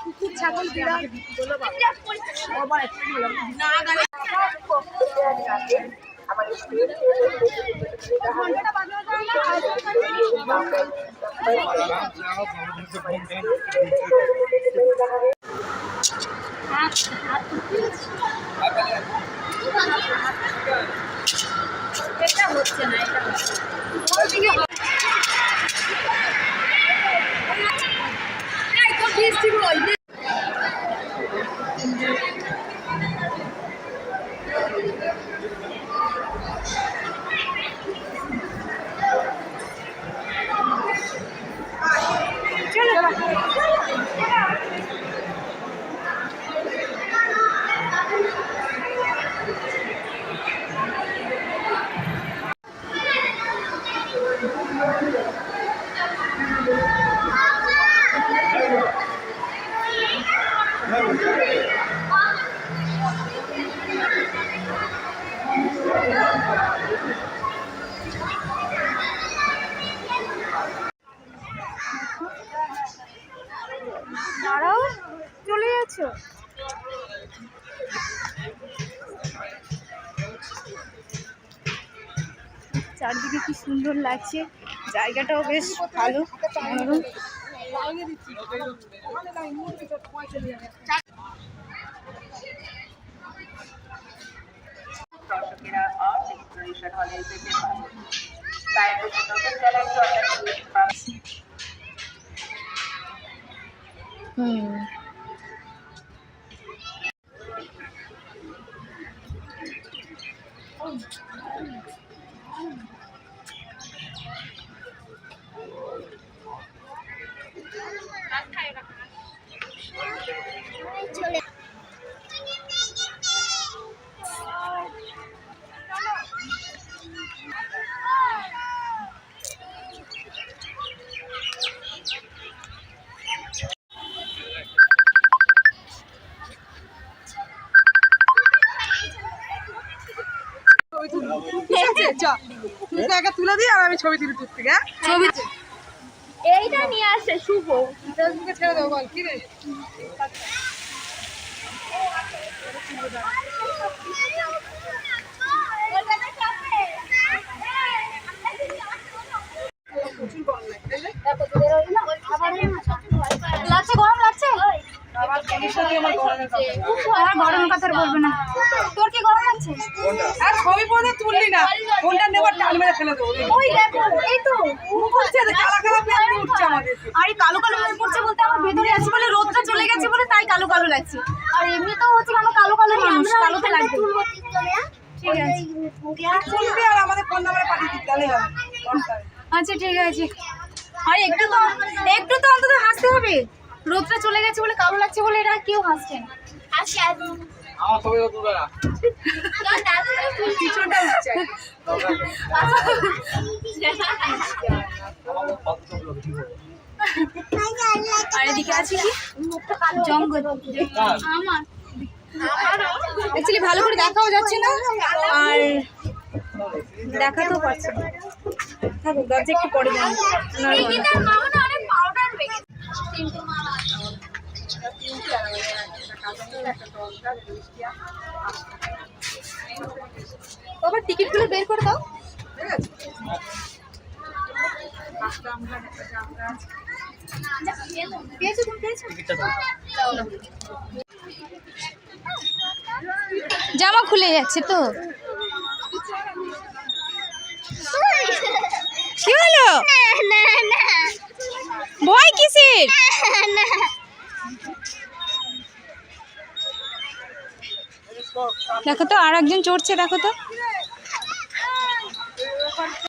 কুকুর ছাগল বিড়াল এটা হচ্ছে না, দাঁড়াও, চলে যাচ্ছ। চারদিকে কি সুন্দর লাগছে, জায়গাটাও বেশ ভালো। তুলে দিই আর আমি ছবি তুলি তোর থেকে। ছবি এইটা নিয়ে আসে শুভ, ফেসবুকে ছেড়ে দেবো। বল কি রে, লাগছে গরম লাগছে? গরম কথা বলবে না। তোর কি গরম লাগছে? আর ছবি পড়ে তুললি না, ফোনটা নেবার টান মেরে ফেলে দেবো। ওই দেখো, এই তো মুখ হচ্ছে, কালা কালা পেন উঠছে আমাদের। আরে কালো কালো মুখ পড়ছে বলতে আমার ভেতরে আছে বলে, রোদটা চলে গেছে বলে তাই কালো কালো লাগছে। আর এমনিতেও হচ্ছে আমার কালো কালো মানুষ, কালো তো লাগবে। ঠিক আছে, চলবে। আর আমাদের ফোন নাম্বারে পাঠিয়ে দিতে হবে। আচ্ছা ঠিক আছে। আর একটু তো অন্তত হাসতে হবে। রোদটা চলে গেছে বলে কালো লাগছে বলে এটা কেউ হাসছে না। আমার ছবি তো তুলবে না, পিছনটা উঠছে। আর এদিকে আছে কি জঙ্গল, আমার অ্যাকচুয়ালি ভালো করে দেখাও যাচ্ছে না আর দেখাতেও পারছে না। থাকুক, দরজা একটু পরে যান। বাবা টিকিটগুলো বের করে দাও। জামা খুলে যাচ্ছে তো, কি হলো? ভয় কিসের? দেখো তো আর একজন চড়ছে, দেখো তো।